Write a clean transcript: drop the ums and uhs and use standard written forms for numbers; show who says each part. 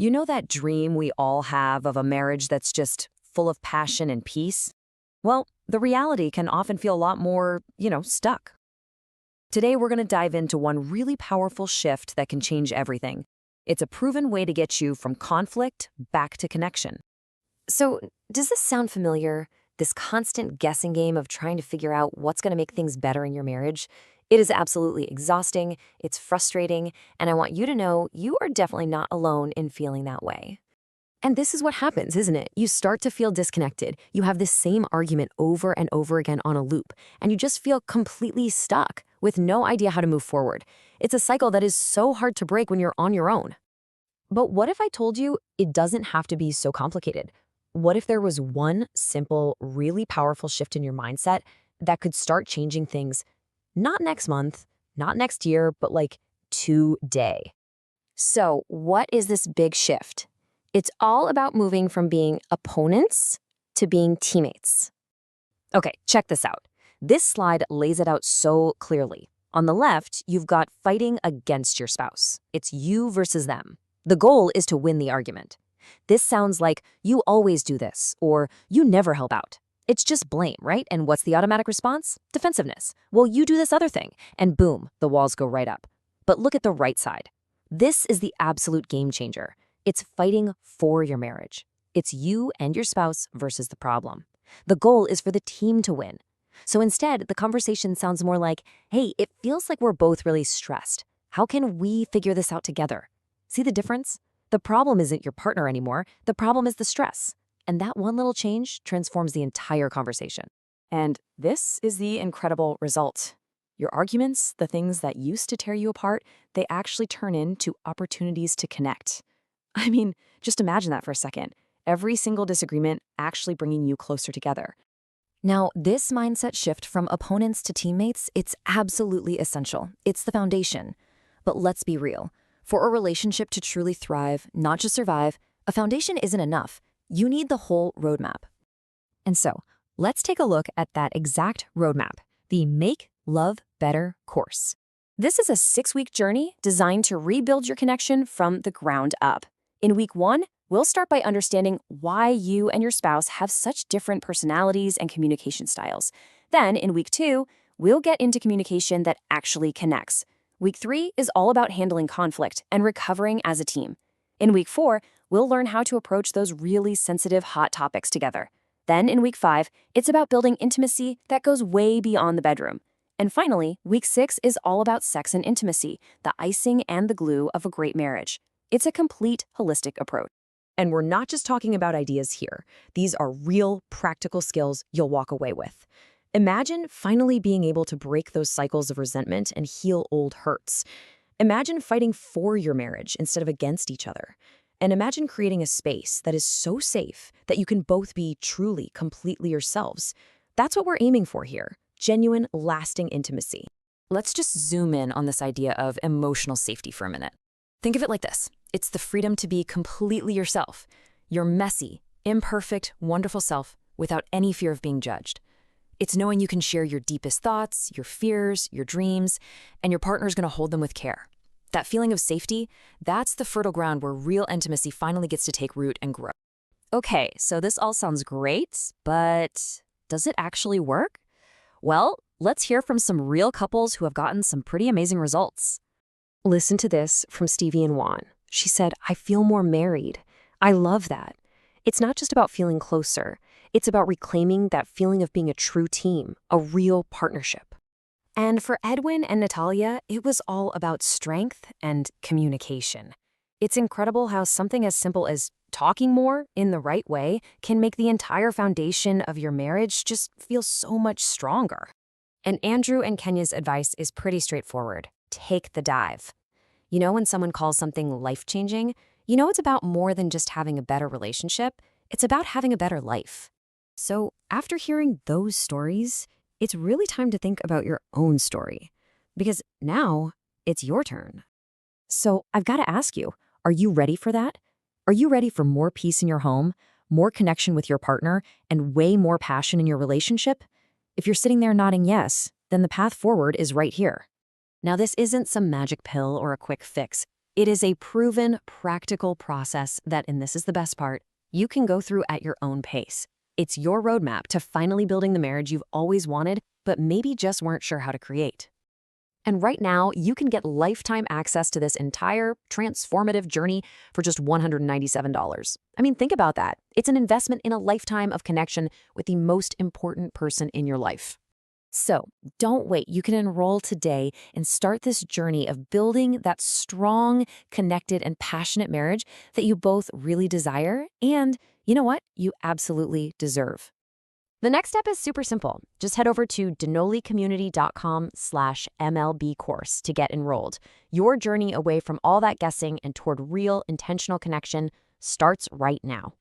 Speaker 1: You know that dream we all have of a marriage that's just full of passion and peace? Well, the reality can often feel a lot more, stuck. Today, we're going to dive into one really powerful shift that can change everything. It's a proven way to get you from conflict back to connection.
Speaker 2: So, does this sound familiar? This constant guessing game of trying to figure out what's going to make things better in your marriage? It is absolutely exhausting, it's frustrating, and I want you to know you are definitely not alone in feeling that way. And this is what happens, isn't it? You start to feel disconnected. You have this same argument over and over again on a loop, and you just feel completely stuck with no idea how to move forward. It's a cycle that is so hard to break when you're on your own. But what if I told you it doesn't have to be so complicated? What if there was one simple, really powerful shift in your mindset that could start changing things, not next month, not next year, but like today? So, what is this big shift? It's all about moving from being opponents to being teammates. Okay, check this out. This slide lays it out so clearly. On the left, you've got fighting against your spouse. It's you versus them. The goal is to win the argument. This sounds like you always do this, or you never help out. It's just blame, right? And what's the automatic response? Defensiveness. Well, you do this other thing, and boom, the walls go right up. But look at the right side. This is the absolute game changer. It's fighting for your marriage. It's you and your spouse versus the problem. The goal is for the team to win. So instead, the conversation sounds more like, hey, it feels like we're both really stressed. How can we figure this out together? See the difference? The problem isn't your partner anymore. The problem is the stress. And that one little change transforms the entire conversation.
Speaker 1: And this is the incredible result. Your arguments, the things that used to tear you apart, they actually turn into opportunities to connect. I mean, just imagine that for a second. Every single disagreement actually bringing you closer together.
Speaker 2: Now, this mindset shift from opponents to teammates, it's absolutely essential. It's the foundation. But let's be real. For a relationship to truly thrive, not just survive, a foundation isn't enough. You need the whole roadmap. And so, let's take a look at that exact roadmap, the Make Love Better course. This is a 6-week journey designed to rebuild your connection from the ground up. In week 1, we'll start by understanding why you and your spouse have such different personalities and communication styles. Then, in week 2, we'll get into communication that actually connects. Week 3 is all about handling conflict and recovering as a team. In week 4, we'll learn how to approach those really sensitive, hot topics together. Then, in week 5, it's about building intimacy that goes way beyond the bedroom. And finally, week 6 is all about sex and intimacy, the icing and the glue of a great marriage. It's a complete, holistic approach.
Speaker 1: And we're not just talking about ideas here. These are real, practical skills you'll walk away with. Imagine finally being able to break those cycles of resentment and heal old hurts. Imagine fighting for your marriage instead of against each other. And imagine creating a space that is so safe that you can both be truly, completely yourselves. That's what we're aiming for here. Genuine, lasting intimacy. Let's just zoom in on this idea of emotional safety for a minute. Think of it like this. It's the freedom to be completely yourself. Your messy, imperfect, wonderful self without any fear of being judged. It's knowing you can share your deepest thoughts, your fears, your dreams, and your partner's going to hold them with care. That feeling of safety, that's the fertile ground where real intimacy finally gets to take root and grow. Okay, so this all sounds great, but does it actually work? Well, let's hear from some real couples who have gotten some pretty amazing results. Listen to this from Stevie and Juan. She said, I feel more married. I love that. It's not just about feeling closer. It's about reclaiming that feeling of being a true team, a real partnership. And for Edwin and Natalia, it was all about strength and communication. It's incredible how something as simple as talking more in the right way can make the entire foundation of your marriage just feel so much stronger. And Andrew and Kenya's advice is pretty straightforward. Take the dive. You know when someone calls something life-changing, you know it's about more than just having a better relationship. It's about having a better life. So after hearing those stories, it's really time to think about your own story. Because now it's your turn. So I've got to ask you, are you ready for that? Are you ready for more peace in your home, more connection with your partner, and way more passion in your relationship? If you're sitting there nodding yes, then the path forward is right here. Now, this isn't some magic pill or a quick fix. It is a proven, practical process that, and this is the best part, you can go through at your own pace. It's your roadmap to finally building the marriage you've always wanted, but maybe just weren't sure how to create. And right now, you can get lifetime access to this entire transformative journey for just $197. I mean, think about that. It's an investment in a lifetime of connection with the most important person in your life. So don't wait. You can enroll today and start this journey of building that strong, connected, and passionate marriage that you both really desire and, you know what, you absolutely deserve. The next step is super simple. Just head over to denoliCommunity.com/MLB course to get enrolled. Your journey away from all that guessing and toward real, intentional connection starts right now.